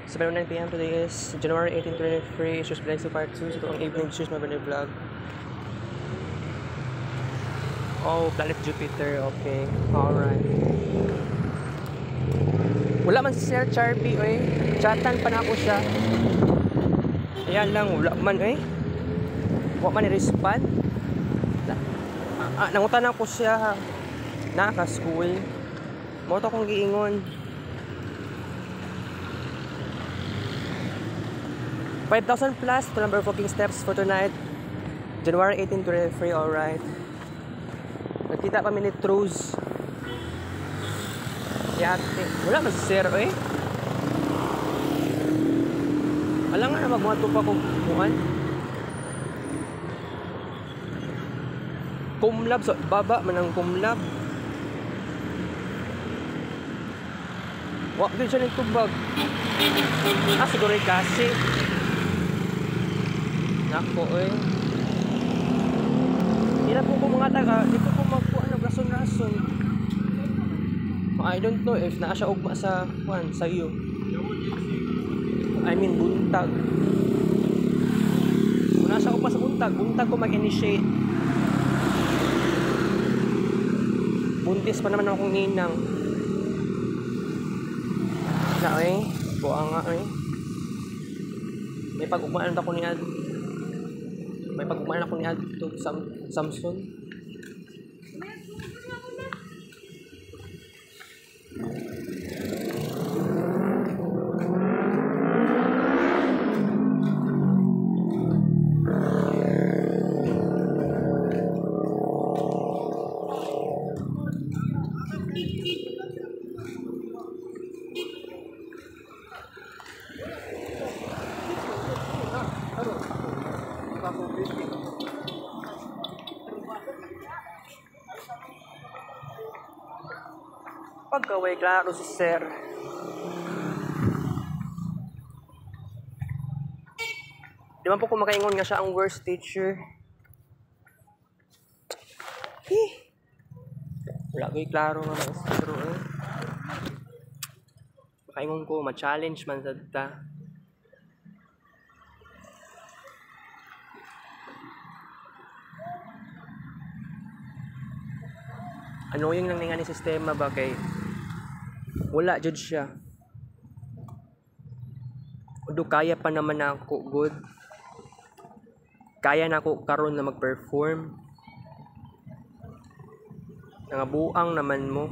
7:09 p.m. Today is January 18, 2023. Issues Blessing Part 2. Ito ang evening issues na vlog. Oh, planet Jupiter. Okay. Alright. Wala man si Sir Charpy, oy. Chatan pa na ako siya. Ayan lang, wala man, oy. Wala man i-respond. Nangutan ako siya. Naka-school. Moto kong giingon. 5,000 plus to number of walking steps for tonight. January 18, 2023. Alright. Nagkita kami ni Truz. Yate. Wala mas sir, eh. Alam nga na magmato pa kung kuhan. Kumlab. So, baba man ang kumlab. Wak din siya ng tubag. Siguro kasi. Nako, eh. Hirap ko mga taga. Di ko magpuan ng rason-rason. I don't know if naa siya ugma sa iyo. I mean, buntag. Kung naa siya ugma sa buntag ko mag-initiate. Buntis pa naman akong ninang. Na, eh. Buang nga, eh. May pag-ugmaan ako ni Ad. May pag-ugmaan ako ni Ad to Samson. Pagkaway, klaro si Sir. Di man po kung makaingon nga siya ang worst teacher. Wala ko klaro nga maestro, eh. Makaingon ko, ma-challenge man sa ta. Ano yung nangyayari ni sistema ba kay wala jud siya. Udo kaya pa naman ako good. Kaya na ako karon na mag-perform. Nangabuang naman mo.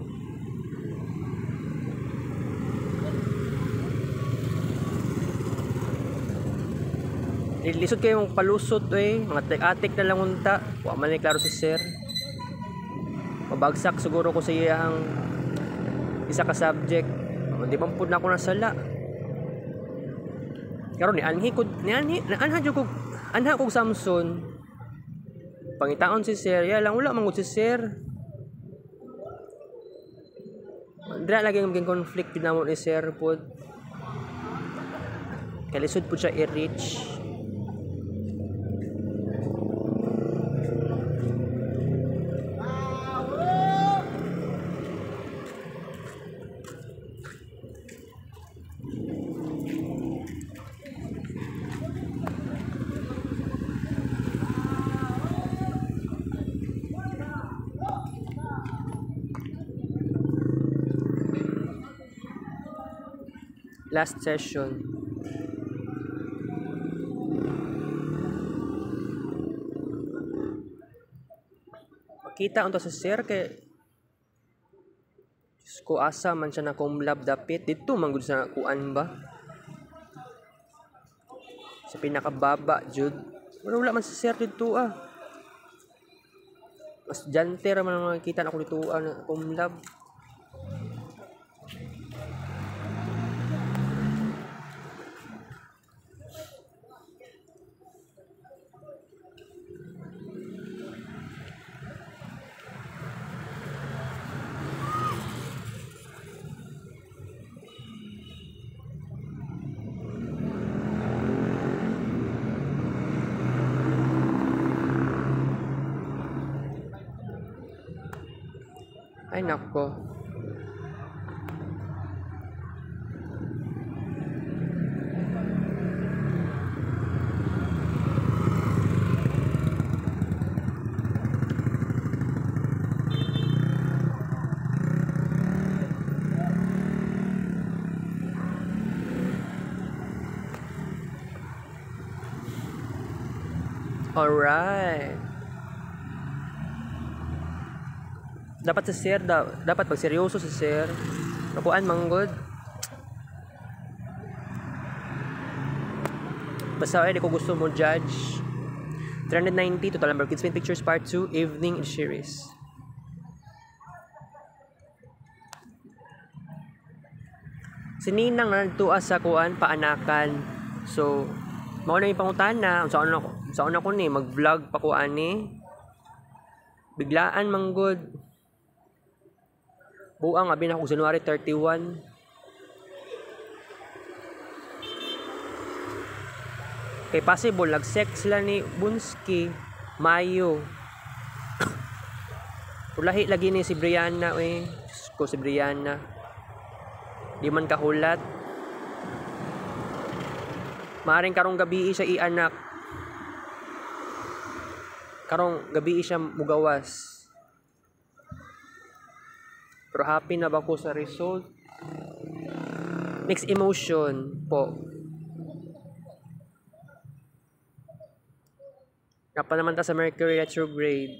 Lisod kayong palusot, eh. Mga tek-atik na lang unta. Wa man ni klaro si Sir. Mabagsak siguro ko sa iyang isa ka subject. Di man pud na ako nasala. Karon anha kog Samson. Pangitaon si Sir, ya lang wala man gud si Sir. Dra lagi maging conflict pinamo ni Sir pud. Kalisod pud siya i-reach. Last session. Makita unta sa Sir kay ko asa man siya na kumlab dapit dito man gud sa kuan ba sa pinakababa jud. Wala man sa Sir dito mas janter man makita na ko dito kumlab. Ay nako. Alright. Dapat si sir, dapat pag seryoso si sir. Nakuan manggod. Basta ay di ko gusto mo judge. 390 total number of kids paint pictures part 2 evening series. Si Ninang na nagtuwa sa kuan paanakan. So mao na yung pangutana unsaon ako ni mag-vlog pa kuan ni. Biglaan manggod. Buang abi na ko January 31. Kay possible nag-sex sila ni Bunski Mayo. Ulahi lagi ni si Brianna ko si Brianna. Di man kahulat. Maaring karong gabi siya ianak. Karong gabi siya mugawas. Pero happy na ba ko sa result? Next emotion po. Kapa naman ta sa Mercury retrograde.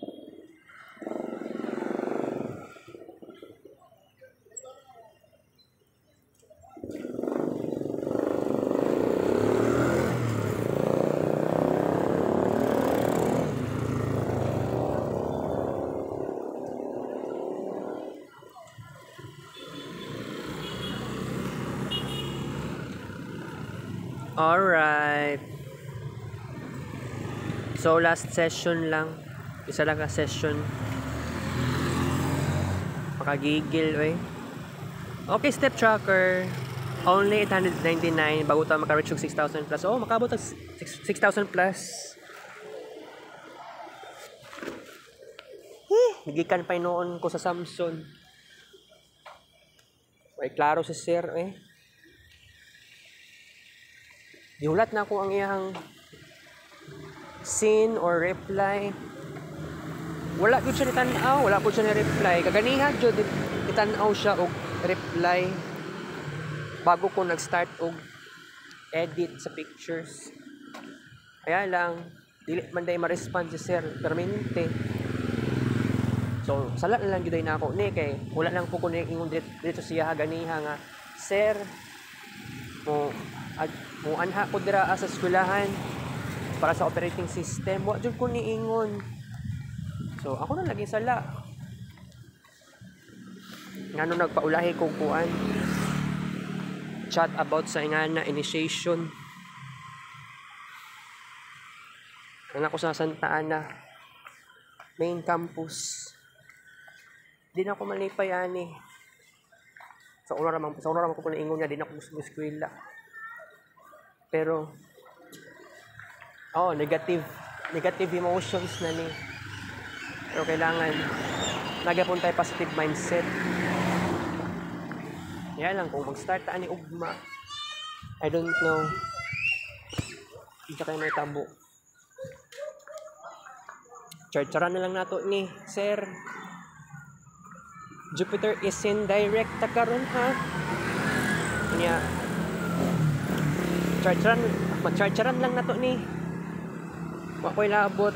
Alright. So last session lang. Isa lang ka session. Makagigil Okay, step tracker. Only 899 bago tayo maka-reach yung 6,000 plus. Oh, makabot ang 6,000 plus. Nagikan pa noon ko sa Samsung. Klaro si sir Diulat na ako ang iyang scene or reply. Wala po siya nitanaw, wala po siya ni-reply. Kaganiha jud itanaw siya og reply bago ko nag-start og edit sa pictures. Kaya lang dili man day ma-respond si sir permanente. So sala na lang gyud na ako ni kay wala lang po ko ingon dito siya ganiha nga sir mo anha ko dira sa eskwelahan para sa operating system. Wa jud ko niingon. So ako na lagi sala. Ngano nagpaulahi ko kuan. Chat about sa ingana initiation. Nang ako sa Santa Ana main campus. Di na ako malipay ani. Sa una ramang ko pala ingon niya, di na ako gusto eskwela. Pero negative emotions na ni. Pero kailangan nagapon tayo positive mindset. Yan lang kung mag-start ta ani ugma. I don't know. Hindi kayo may tabo. Charcharan na lang nato ni sir. Jupiter is in direct ta karon ha. Kanya charcharan lang nato ni. Wa koy labot.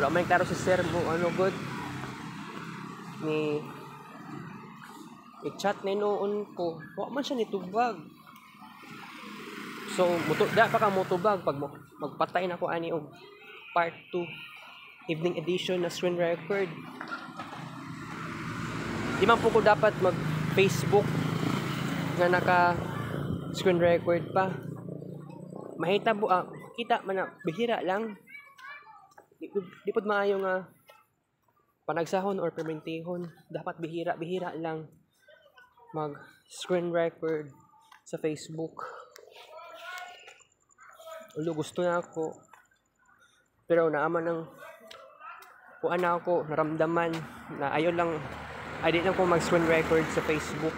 Wala may klaro si sir mo good ni i-chat ni noon ko. Wa man siya nitubag. So da pa ka motubag pag magpatay na ko ani og part 2 evening edition na screen record. Di man po ko dapat mag-Facebook na naka-screen record pa. Mahita po, kita man na, bihira lang. Di po maayo nga panagsahon or permentihon. Dapat bihira lang mag-screen record sa Facebook. Ulo, gusto na ako. Pero naaman ng kuan na ako, naramdaman na ayaw lang. Ay, di lang ko mag-screen record sa Facebook.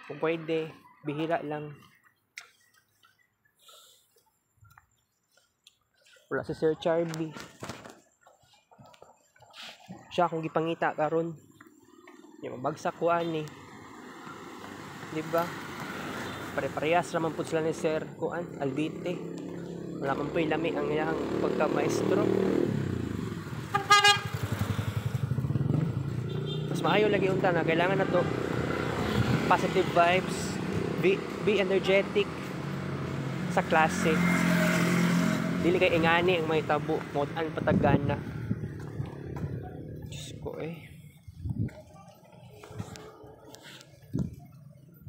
Kung pwede, bihira lang. Wala si Sir Charby. Siya akong gipangita karon. Yung bagsak ko ani. Diba? Pare-parehas naman po sila ni Sir Kuan, Albite. Wala man po'y lami ang iyang pagka-maestro. Mas maayo lagi unta na kailangan na to positive vibes, be energetic sa klase. Dili kay ingani ang may tabo, mod-an patagana. Diyos ko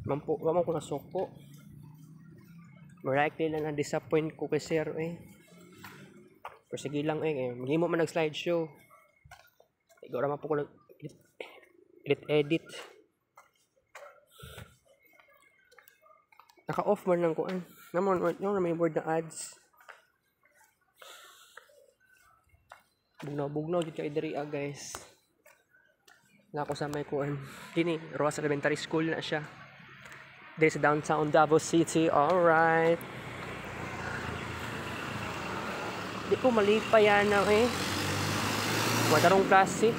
Wamang ko na suko. Likely lang na-disappoint ko kay sir Pero sige lang maghimo man nag-slideshow. Ikaw naman po ko edit. Naka-off man lang ko Naman, yung may word na ads. Bugnaw dito kay diri guys. Na ako sa may kuan. Dini, Roas Elementary School na siya. Dito sa downtown Davao City. Alright. Di ko malipayan na Wadarong klase.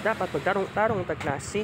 Dapat pagtarong tag klase.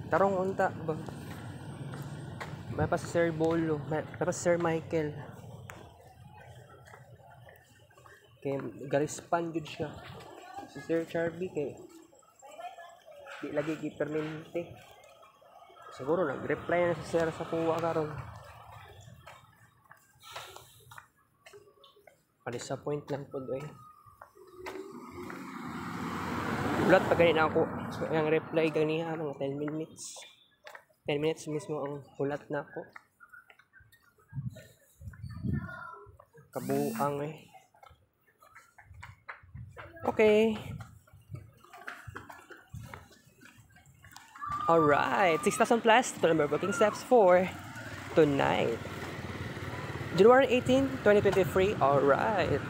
Tarong unta ba? May pa si Sir Bolo, may pa si Sir Michael. Kay garispan jud siya. Si Sir Charby kay di lagi gipermente. Siguro nag-reply na si Sir sa kuha karon. Pa-disappoint lang po Ulat pa ganyan ako. So, yung reply ganiha mga 10 minutes. 10 minutes mismo ang ulat na ako. Kabuang Okay. Alright. 6,000 plus. Ito number booking steps for tonight. January 18, 2023. Alright.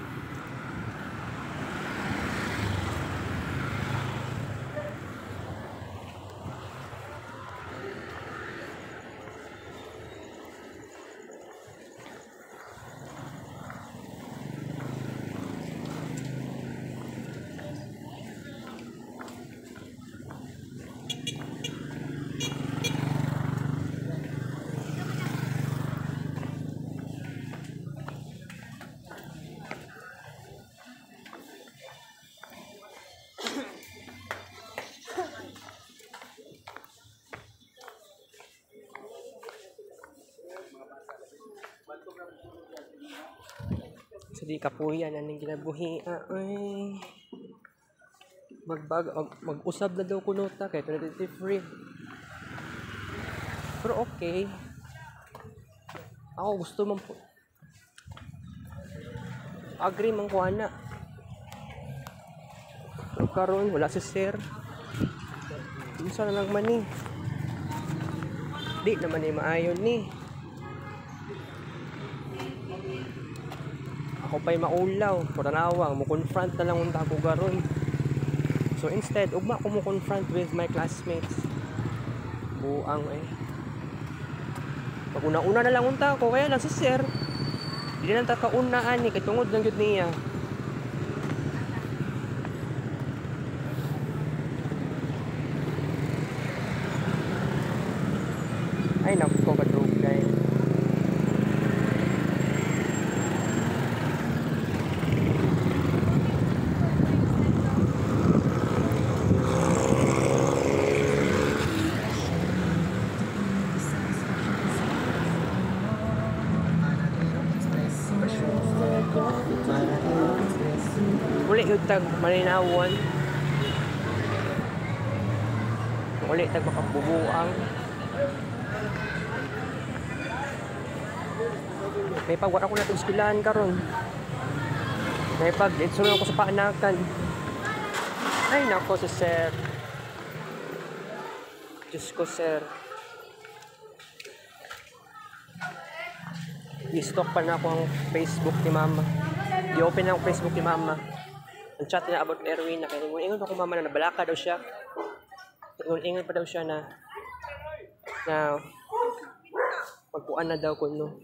So di kapuyan aning ginabuhi mag-usab na daw kuno ta kay 2023. Pero okay. Ako gusto man po. Agree man ko ana. Pero karon wala si sir. Unsa na lang man ni? Di naman ni maayon ni. Ako pa'y maulaw, paranawang, mo-confront na lang unta ko garon. So instead, ugma ko mo-confront with my classmates. Buang Pag una-una na lang unta ko, kaya lang si sir. Hindi na lang kaunaan kay tungod lang yun niya. Ay, naku ko kadugay. Uli yung tag malinawon. Uli tag makabubuang. May pagwara ko na itong skilahan karon. May pag-itsunod ako sa paanakan. Ay, nako si sir. Diyos ko, sir. I-stalk pa na ako ang Facebook ni mama. I-open na ang Facebook ni mama. Ang chat niya about Erwin na kaya ingon ako mama na nabalaka daw siya. Ingon pa daw siya na magpuan na daw kuno.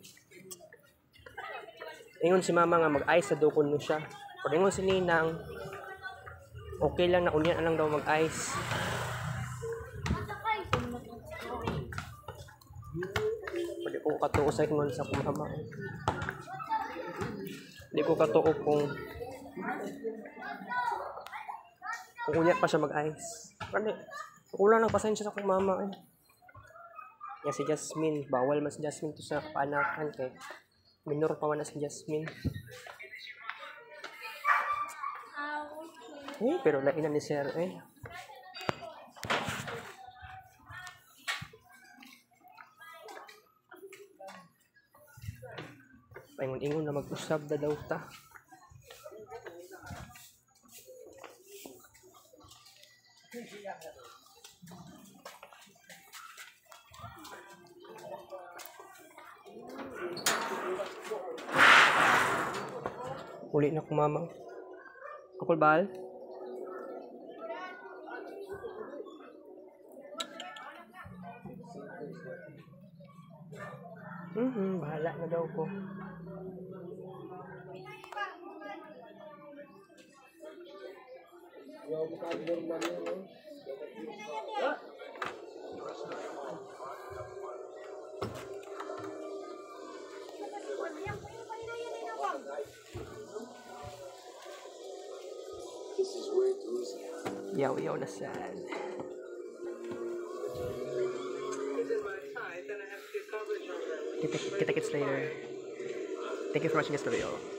Ingon si mama nga mag-ice na daw kuno siya. Pero ingon si Ninang, okay lang na unyan lang daw mag-ice. Pwede ko katuo sa ingon sa kumama. Hindi ko katuo kung unyan pa siya mag-ice. Kasi kulang ng pasensya sa kumama eh. Yan si Jasmine, bawal mas Jasmine to sa paanakan kay minor pa man na si Jasmine. Pero lain na ni Sir eh. Paingon-ingon na mag-usab na daw ta. Uli na ko mama. Kakul bahal? Bahala na daw ko. Yaw na sad. Kita kits later. Thank you for watching this video.